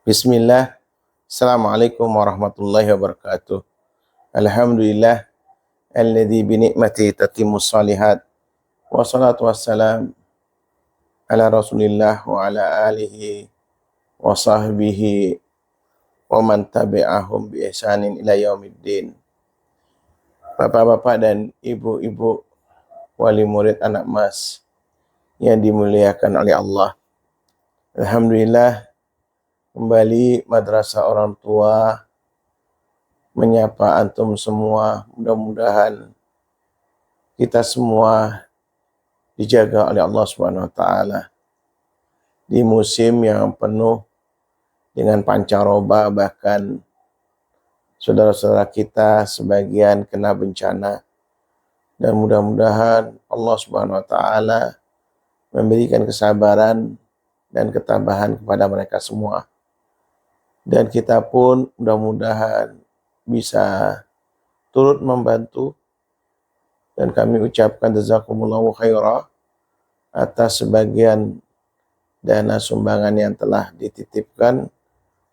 Bismillah. Assalamualaikum warahmatullahi wabarakatuh. Alhamdulillah alladzi bi ni'matihi tatimmus shalihat. Wassalatu wassalam ala Rasulillah wa ala alihi wa sahbihi wa man tabi'ahum bi ihsanin ila yaumiddin. Bapak-bapak dan ibu-ibu wali murid anak mas yang dimuliakan oleh Allah. Alhamdulillah kembali madrasah orang tua menyapa antum semua. Mudah-mudahan kita semua dijaga oleh Allah Subhanahu wa taala di musim yang penuh dengan pancaroba, bahkan saudara-saudara kita sebagian kena bencana, dan mudah-mudahan Allah Subhanahu wa taala memberikan kesabaran dan ketabahan kepada mereka semua. Dan kita pun mudah-mudahan bisa turut membantu, dan kami ucapkan jazakumullahu khairah atas sebagian dana sumbangan yang telah dititipkan.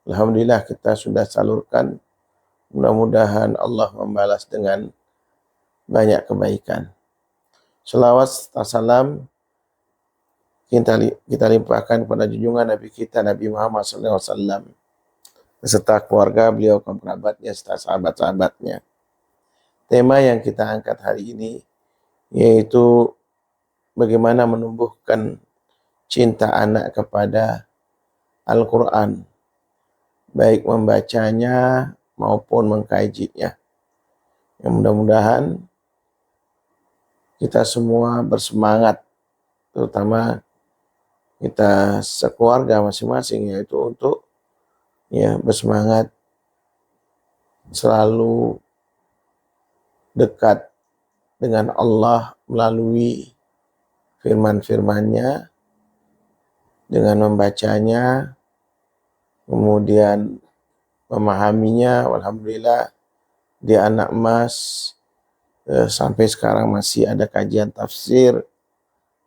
Alhamdulillah kita sudah salurkan. Mudah-mudahan Allah membalas dengan banyak kebaikan. Selawat serta salam kita limpahkan kepada junjungan Nabi kita Nabi Muhammad SAW beserta keluarga beliau, kerabatnya, serta sahabat-sahabatnya. Tema yang kita angkat hari ini yaitu bagaimana menumbuhkan cinta anak kepada Al-Quran, baik membacanya maupun mengkajinya. Yang mudah-mudahan kita semua bersemangat, terutama kita sekeluarga masing-masing, yaitu untuk bersemangat selalu dekat dengan Allah melalui firman-firman-Nya, dengan membacanya, kemudian memahaminya. Alhamdulillah di anak emas sampai sekarang masih ada kajian tafsir,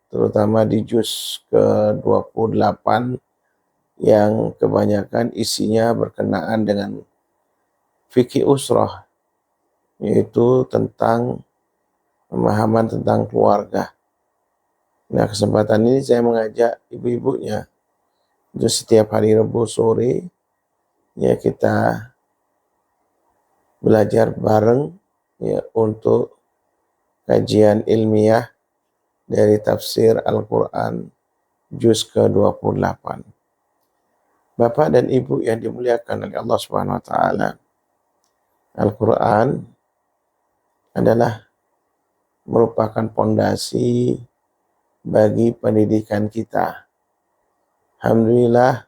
terutama di juz ke-28 yang kebanyakan isinya berkenaan dengan fikih usrah, yaitu tentang pemahaman tentang keluarga. Nah, kesempatan ini saya mengajak ibu-ibunya untuk setiap hari Rabu sore kita belajar bareng untuk kajian ilmiah dari tafsir Al-Quran juz ke-28. Bapak dan Ibu yang dimuliakan oleh Allah Subhanahu wa taala, Al-Quran adalah merupakan pondasi bagi pendidikan kita. Alhamdulillah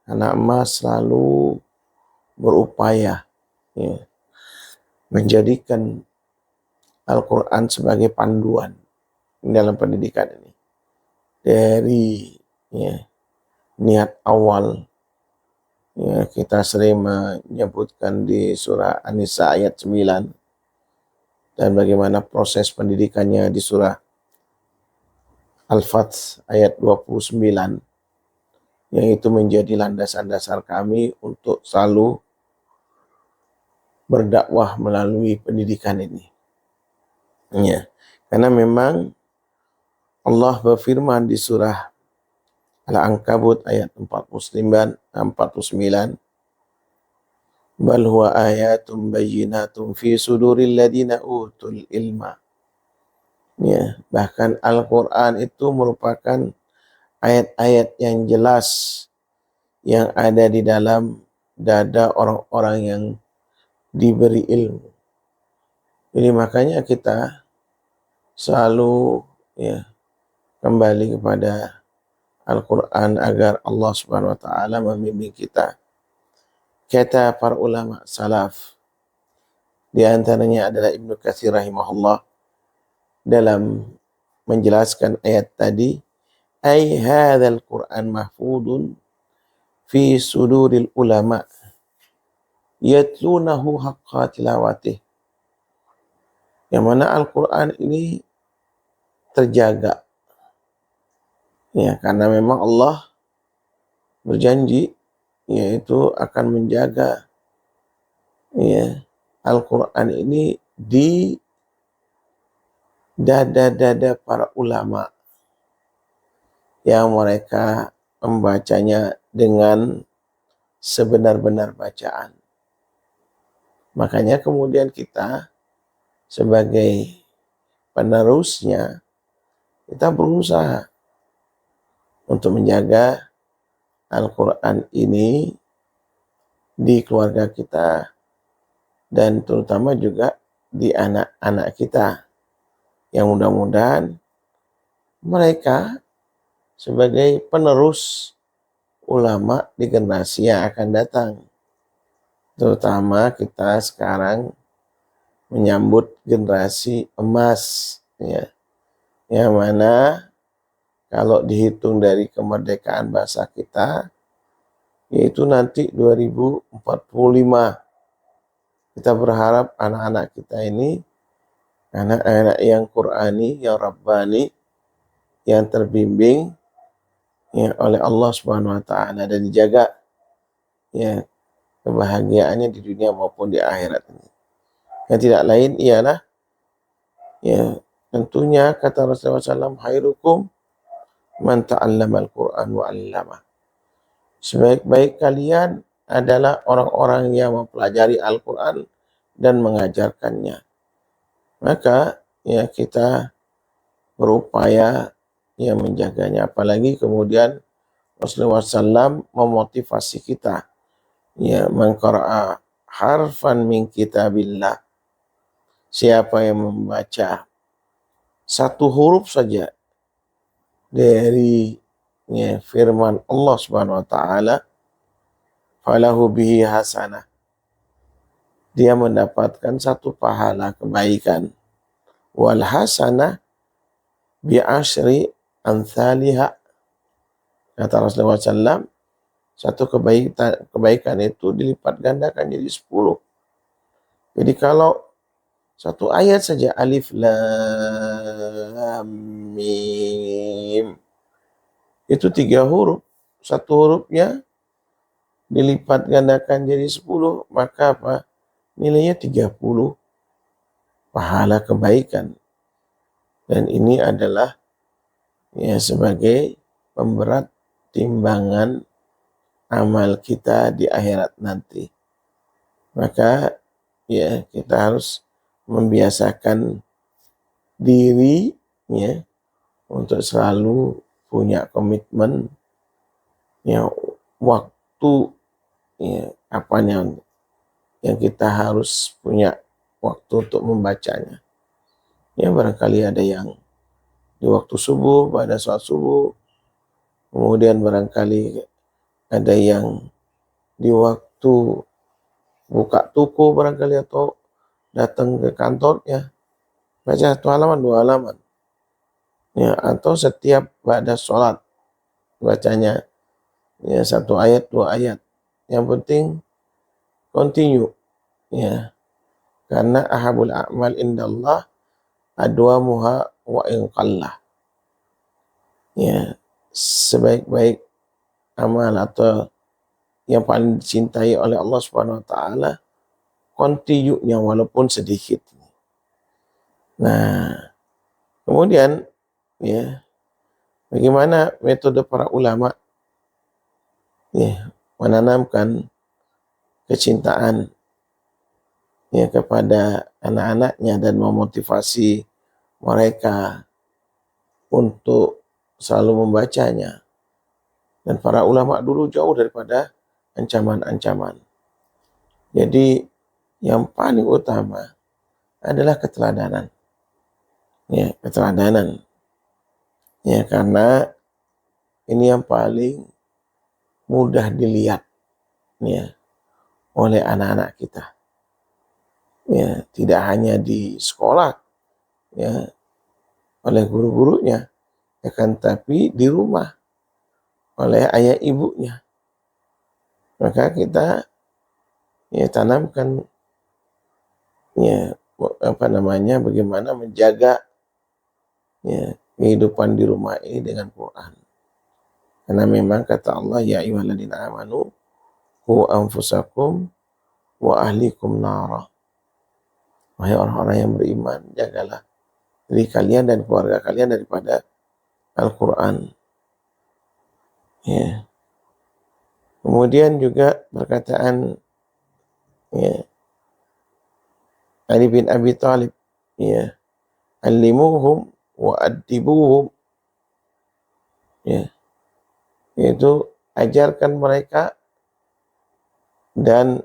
anak emas selalu berupaya menjadikan Al-Quran sebagai panduan dalam pendidikan ini. Dari niat awal, kita sering menyebutkan di surah An-Nisa ayat 9, dan bagaimana proses pendidikannya di surah Al-Fath ayat 29, yang itu menjadi landasan dasar kami untuk selalu berdakwah melalui pendidikan ini. Karena memang Allah berfirman di surah Al-Ankabut ayat 49, bal huwa ayatum bayyinatum fi suduril ladina utul ilma. Bahkan Al-Quran itu merupakan ayat-ayat yang jelas yang ada di dalam dada orang-orang yang diberi ilmu. Jadi makanya kita selalu kembali kepada Al-Quran agar Allah Subhanahu wa taala membimbing kita. Kata para ulama salaf, di antaranya adalah Ibnu Katsir rahimahullah, dalam menjelaskan ayat tadi, ai hadzal Qur'an mahfudun fi suduril ulama yatlunahu haqqa tilawatih. Yang mana Al-Quran ini terjaga, karena memang Allah berjanji yaitu akan menjaga ya Al-Quran ini di dada-dada para ulama yang mereka membacanya dengan sebenar-benar bacaan. Makanya kemudian kita sebagai penerusnya, kita berusaha untuk menjaga Al-Quran ini di keluarga kita dan terutama juga di anak-anak kita, yang mudah-mudahan mereka sebagai penerus ulama di generasi yang akan datang. Terutama kita sekarang menyambut generasi emas, ya, yang mana kalau dihitung dari kemerdekaan bahasa kita, yaitu nanti 2045. Kita berharap anak-anak kita ini, anak-anak yang Qur'ani, yang Rabbani, yang terbimbing ya, oleh Allah Subhanahu wa Ta'ala, dan dijaga ya kebahagiaannya di dunia maupun di akhirat ini. Yang tidak lain ialah ya tentunya kata Rasulullah SAW, khairukum man ta'allama al-Quran wa 'allama. Sebaik-baik kalian adalah orang-orang yang mempelajari Al-Quran dan mengajarkannya. Maka ya kita berupaya ya menjaganya. Apalagi kemudian Rasulullah SAW memotivasi kita, ya, man qara'a harfan min kitabillah, siapa yang membaca satu huruf saja dari ya, firman Allah Subhanahu wa Ta'ala, falahu bihi hasanah, dia mendapatkan satu pahala kebaikan, wal hasanah bi asyri amthaliha, kata Rasulullah SAW, satu kebaikan itu dilipat gandakan jadi 10. Jadi kalau satu ayat saja, alif lam mim, itu 3 huruf, satu hurufnya dilipat gandakan jadi 10, maka apa? Nilainya 30 pahala kebaikan. Dan ini adalah ya sebagai pemberat timbangan amal kita di akhirat nanti. Maka ya kita harus membiasakan diri ya untuk selalu punya komitmen ya waktu ya apa yang kita harus punya waktu untuk membacanya. Ya barangkali ada yang di waktu subuh, pada sholat subuh, kemudian barangkali ada yang di waktu buka toko barangkali, atau datang ke kantornya, baca 1 halaman, 2 halaman. Ya, atau setiap pada sholat bacanya ya 1 ayat, 2 ayat. Yang penting continue ya. Karena ahabul a'mal indallah adwamuha wa in qallah. Ya, sebaik-baik amal atau yang paling dicintai oleh Allah Subhanahu wa Ta'ala continue-nya walaupun sedikit. Nah, kemudian ya bagaimana metode para ulama ya menanamkan kecintaan ya kepada anak-anaknya dan memotivasi mereka untuk selalu membacanya. Dan para ulama dulu jauh daripada ancaman-ancaman. Jadi yang paling utama adalah keteladanan. Ya, keteladanan. Ya, karena ini yang paling mudah dilihat ya oleh anak-anak kita. Ya, tidak hanya di sekolah ya oleh guru-gurunya, akan tapi di rumah oleh ayah ibunya. Maka kita ya tanamkan ya bagaimana menjaga ya kehidupan di rumah ini dengan Quran. Karena memang kata Allah, ya ayyuhalladzina amanu anfusakum wa ahlikum nara. Wahai orang-orang yang beriman, jagalah diri kalian dan keluarga kalian daripada Al-Quran. Ya. Kemudian juga perkataan ya, Ali bin Abi Thalib, ya, alimuhum wa adibuhum, ya, yaitu ajarkan mereka dan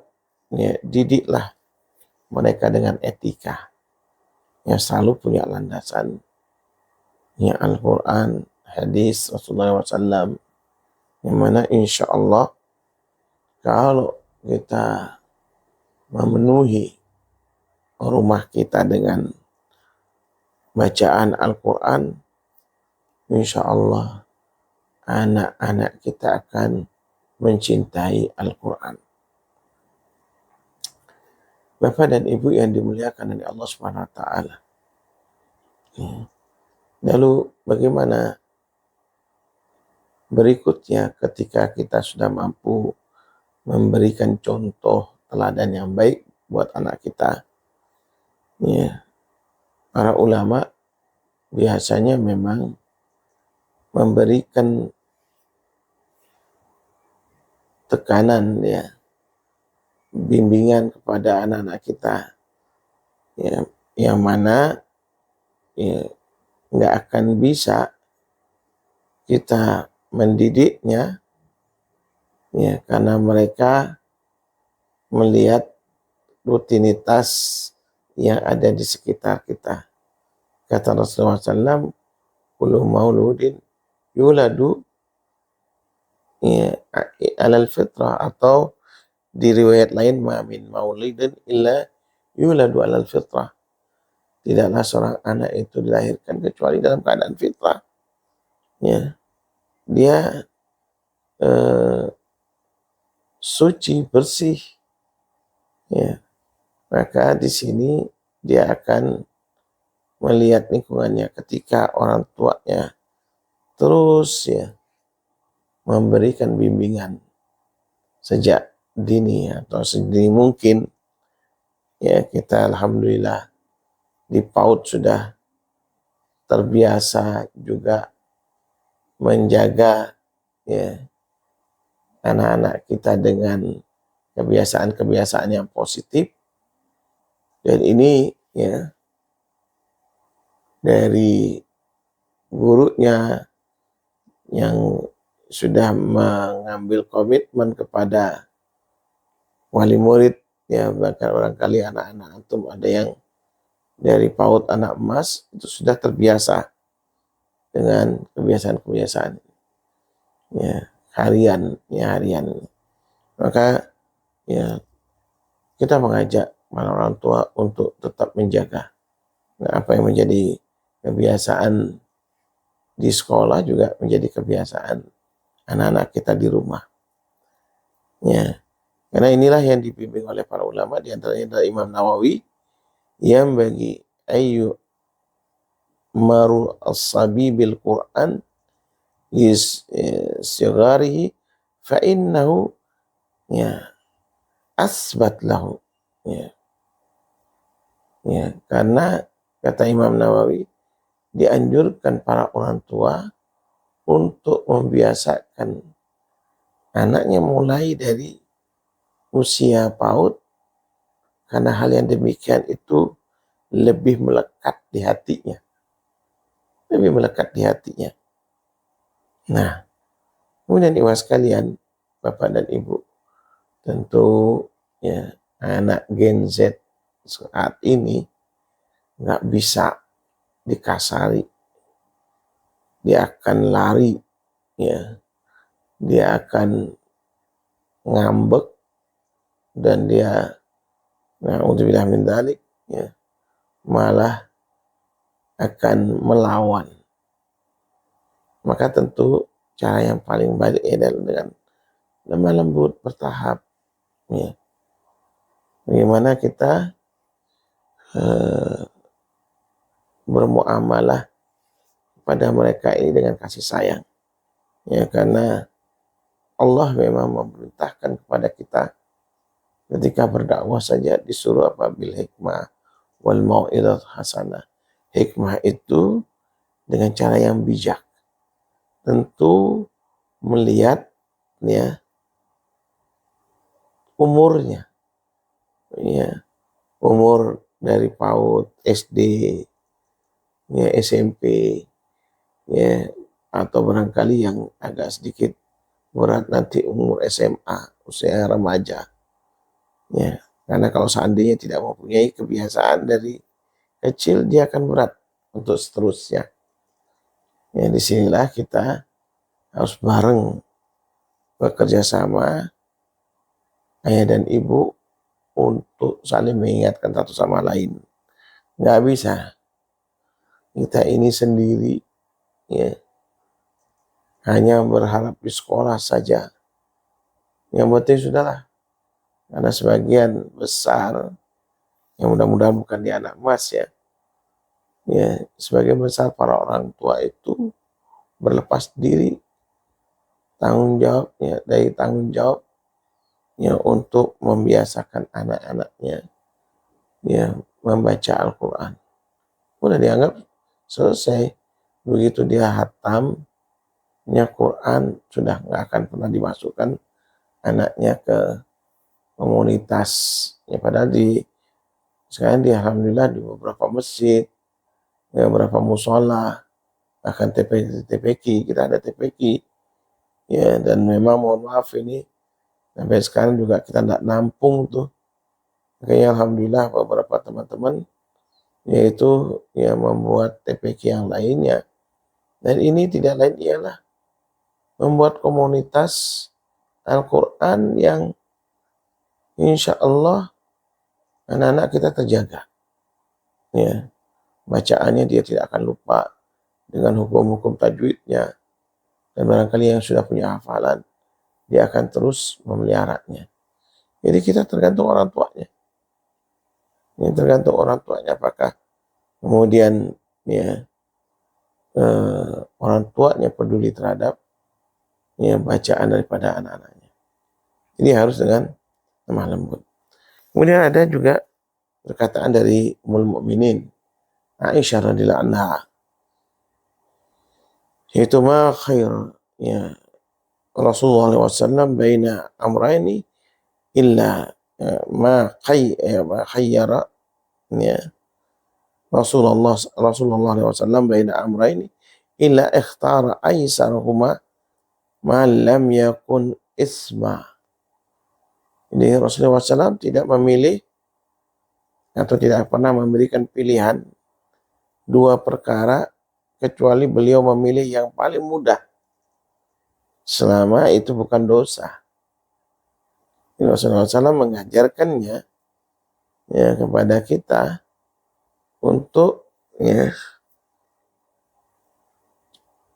ya, didiklah mereka dengan etika yang selalu punya landasan ya Al-Quran, hadis Rasulullah SAW, yang mana insya Allah kalau kita memenuhi rumah kita dengan bacaan Al-Quran, insya Allah anak-anak kita akan mencintai Al-Quran. Bapak dan Ibu yang dimuliakan oleh Allah Subhanahu wa taala. Lalu bagaimana berikutnya ketika kita sudah mampu memberikan contoh teladan yang baik buat anak kita? Ya, para ulama biasanya memang memberikan tekanan ya, bimbingan kepada anak-anak kita ya, yang mana ya, nggak akan bisa kita mendidiknya ya, karena mereka melihat rutinitas yang ada di sekitar kita. Kata Rasulullah SAW, kullu mauludin yuladu ya, alal fitrah, atau di riwayat lain, ma min maulidin illa yuladu alal fitrah. Tidaklah seorang anak itu dilahirkan kecuali dalam keadaan fitrah. Ya, dia suci, bersih. Ya, maka di sini dia akan melihat lingkungannya ketika orang tuanya terus ya memberikan bimbingan sejak dini atau sedini mungkin. Ya, kita alhamdulillah di PAUD sudah terbiasa juga menjaga ya anak-anak kita dengan kebiasaan-kebiasaan yang positif, dan ini ya dari gurunya yang sudah mengambil komitmen kepada wali murid ya, bahkan barangkali anak-anak antum ada yang dari PAUD anak emas itu sudah terbiasa dengan kebiasaan-kebiasaan ya harian. Maka ya kita mengajak para orang tua untuk tetap menjaga apa yang menjadi kebiasaan di sekolah juga menjadi kebiasaan anak-anak kita di rumah. Ya, karena inilah yang dibimbing oleh para ulama, di antaranya dari Imam Nawawi, yang bagi ayu maru as-sabi bil Quran sigarihi fa innahu ya asbat lahu. Ya, karena kata Imam Nawawi, dianjurkan para orang tua untuk membiasakan anaknya mulai dari usia PAUD, karena hal yang demikian itu lebih melekat di hatinya. Nah, kemudian ikhwas sekalian, Bapak dan Ibu, tentu ya anak Gen Z saat ini nggak bisa dikasari. Dia akan lari, ya, dia akan ngambek, dan dia na'udzubillah min dzalik ya, malah akan melawan. Maka tentu cara yang paling baik adalah dengan lemah lembut, bertahap ya. Bagaimana kita bermuamalah pada mereka ini dengan kasih sayang ya, karena Allah memang memerintahkan kepada kita ketika berdakwah saja disuruh apa? Bil hikmah wal mau'izatul hasanah. Hikmah itu dengan cara yang bijak. Tentu melihat ya umurnya, ya umur dari PAUD, SD, ya SMP, ya atau barangkali yang agak sedikit berat nanti umur SMA, usia remaja, ya karena kalau seandainya tidak mempunyai kebiasaan dari kecil dia akan berat untuk seterusnya. Ya disinilah kita harus bareng bekerja sama ayah dan ibu untuk saling mengingatkan satu sama lain. Nggak bisa kita ini sendiri ya hanya berharap di sekolah saja. Yang penting sudahlah, karena sebagian besar, yang mudah-mudahan bukan di anak emas ya, sebagian besar para orang tua itu berlepas diri tanggung jawabnya dari tanggung jawabnya untuk membiasakan anak-anaknya ya membaca Al-Quran. Udah dianggap selesai. Begitu dia hatamnya Quran, sudah nggak akan pernah dimasukkan anaknya ke komunitas. Ya padahal sekarang alhamdulillah di beberapa masjid, ya beberapa musola, bahkan TPQ, kita ada TPQ. Ya dan memang mohon maaf ini sampai sekarang juga kita tidak nampung tuh. Makanya alhamdulillah beberapa teman-teman yaitu yang membuat TPQ yang lainnya. Dan ini tidak lain ialah membuat komunitas Al-Quran yang insya Allah anak-anak kita terjaga. Ya, bacaannya dia tidak akan lupa dengan hukum-hukum tajwidnya. Dan barangkali yang sudah punya hafalan, dia akan terus memeliharanya. Jadi kita tergantung orang tuanya. Ini tergantung orang tuanya apakah kemudian ya orang tuanya peduli terhadap ya bacaan daripada anak-anaknya. Jadi harus dengan lemah lembut. Kemudian ada juga perkataan dari Ummul Mukminin Aisyah radhiyallahu anha, yaitu ma khair ya Rasulullah SAW baina amrayni illa ma khayyara ya Rasulullah SAW baina amrayni illa ikhtara aisarahuma ma lam yakun isma. Jadi Rasulullah SAW tidak memilih atau tidak pernah memberikan pilihan dua perkara kecuali beliau memilih yang paling mudah selama itu bukan dosa. Rasulullah SAW mengajarkannya ya kepada kita untuk ya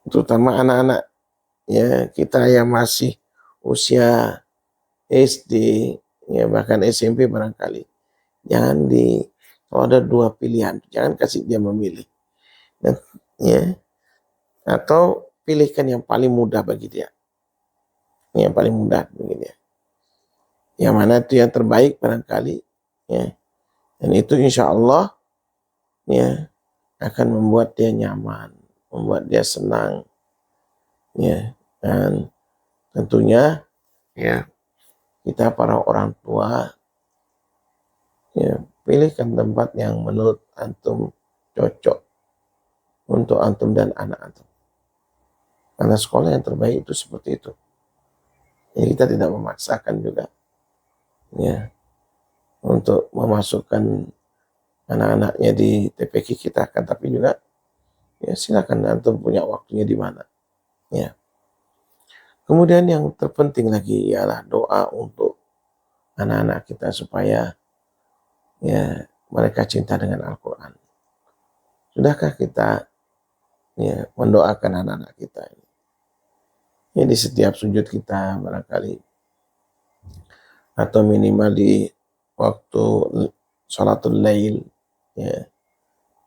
terutama anak-anak ya kita yang masih usia SD ya bahkan SMP barangkali jangan kalau ada dua pilihan jangan kasih dia memilih ya atau pilihkan yang paling mudah bagi dia, yang paling mudah bagi dia, yang mana itu yang terbaik barangkali ya, dan itu insya Allah ya akan membuat dia nyaman, membuat dia senang ya. Dan tentunya ya kita para orang tua ya pilihkan tempat yang menurut antum cocok untuk antum dan anak antum, karena sekolah yang terbaik itu seperti itu ya. Kita tidak memaksakan juga ya untuk memasukkan anak-anaknya di TPQ kita kan, tapi juga ya silakan antum punya waktunya di mana ya. Kemudian yang terpenting lagi ialah doa untuk anak-anak kita supaya ya mereka cinta dengan Al-Quran. Sudahkah kita ya mendoakan anak-anak kita ini? Ya di setiap sujud kita barangkali, atau minimal di waktu sholatul lail ya,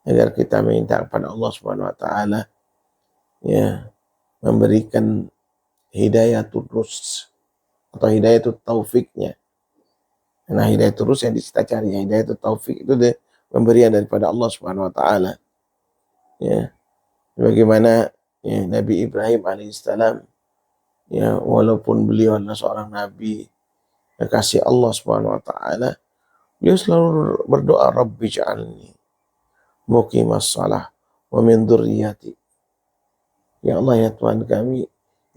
agar kita minta kepada Allah Subhanahu wa taala ya memberikan hidayatul rus atau hidayatul taufiknya. Nah, hidayatul rus yang kita cari, hidayatul taufik itu pemberian daripada Allah Subhanahu wa taala. Ya. Bagaimana ya, Nabi Ibrahim alaihissalam, ya, walaupun beliau adalah seorang nabi kekasih Allah Subhanahu wa taala, beliau selalu berdoa, Rabbi ja'alni muqimas shalah wa min dzurriyyati. Ya Allah, ya Tuhan kami,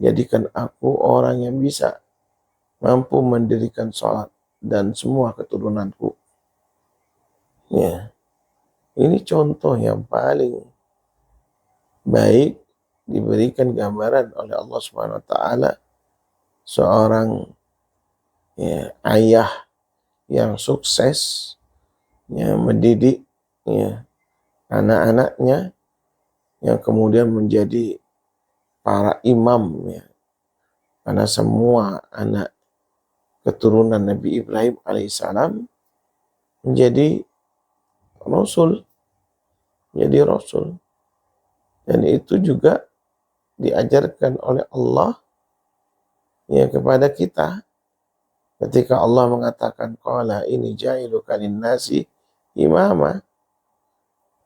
jadikan aku orang yang bisa mampu mendirikan sholat dan semua keturunanku. Ya, ini contoh yang paling baik diberikan gambaran oleh Allah Subhanahu wa taala seorang ya, ayah yang sukses ya, mendidik ya, anak-anaknya yang kemudian menjadi para imam ya. Karena semua anak keturunan Nabi Ibrahim alaihissalam menjadi rasul, dan itu juga diajarkan oleh Allah ya kepada kita ketika Allah mengatakan qala ini ja'iluka linnasi imama.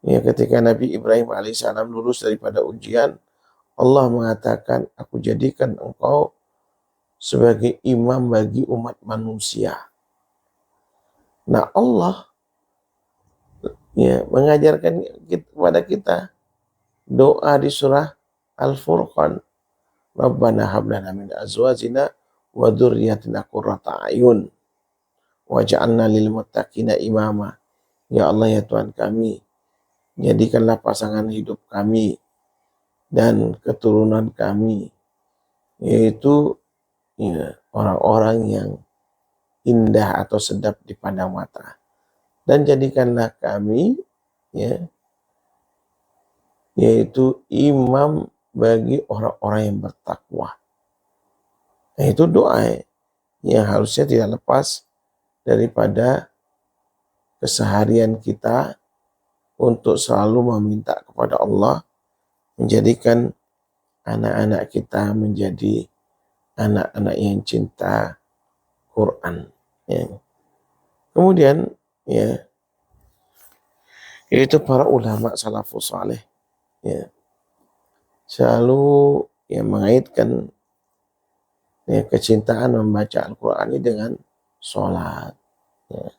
Ya, ketika Nabi Ibrahim alaihissalam lulus daripada ujian, Allah mengatakan, aku jadikan engkau sebagai imam bagi umat manusia. Nah, Allah ya mengajarkan kepada kita doa di surah Al-Furqan, Rabbana hablana min azwajina wa dzurriyyatina qurrata a'yun waj'alna lil muttaqina imama. Ya Allah, ya Tuhan kami, jadikanlah pasangan hidup kami dan keturunan kami yaitu ya, orang-orang yang indah atau sedap dipandang mata, dan jadikanlah kami ya yaitu imam bagi orang-orang yang bertakwa. Nah, itu doa yang harusnya tidak lepas daripada keseharian kita untuk selalu meminta kepada Allah menjadikan anak-anak kita menjadi anak-anak yang cinta Quran. Ya. Kemudian ya itu para ulama salafus saleh ya selalu ya mengaitkan ya, kecintaan membaca Al-Quran ini dengan sholat. Ya.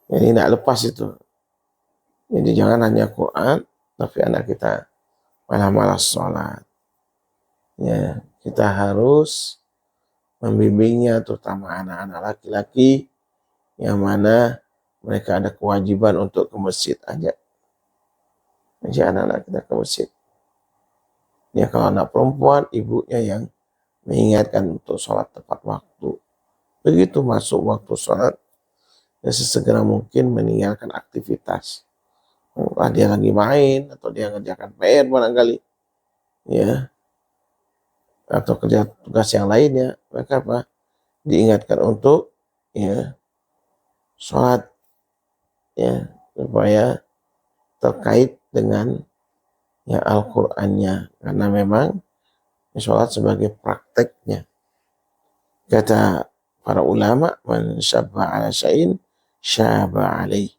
Jadi tidak lepas itu. Jadi jangan hanya Quran, tapi anak kita malah malas sholat. Ya, kita harus membimbingnya, terutama anak-anak laki-laki yang mana mereka ada kewajiban untuk ke masjid aja. Ajak anak-anak kita ke masjid. Ya, kalau anak perempuan, ibunya yang mengingatkan untuk sholat tepat waktu. Begitu masuk waktu sholat, ya sesegera mungkin meninggalkan aktivitas. Entah dia lagi main, atau dia ngerjakan PR barangkali, ya, atau kerja tugas yang lainnya, maka apa? Diingatkan untuk ya sholat, ya, supaya terkait dengan ya Al-Qur'annya, karena memang sholat sebagai prakteknya. Kata para ulama, man syabba ala syai'in syaba alaih.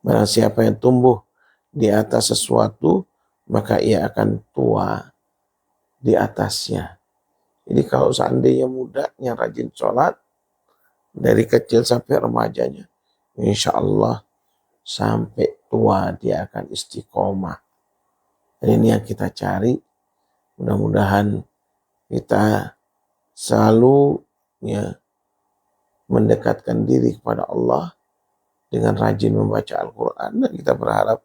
Barang siapa yang tumbuh di atas sesuatu, maka ia akan tua di atasnya. Jadi kalau seandainya mudanya rajin sholat, dari kecil sampai remajanya, insya Allah sampai tua dia akan istiqomah. Dan ini yang kita cari. Mudah-mudahan kita selalu ya mendekatkan diri kepada Allah dengan rajin membaca Al-Quran, dan kita berharap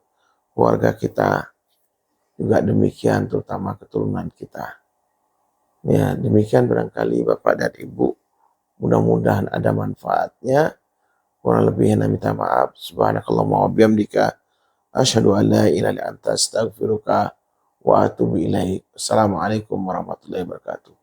keluarga kita juga demikian, terutama keturunan kita. Ya, demikian barangkali Bapak dan Ibu. Mudah-mudahan ada manfaatnya. Kurang lebihnya minta maaf. Subhanakallahumma wa bihamdika asyhadu an la ilaha illa anta astaghfiruka wa atubu ilaik. Assalamualaikum warahmatullahi wabarakatuh.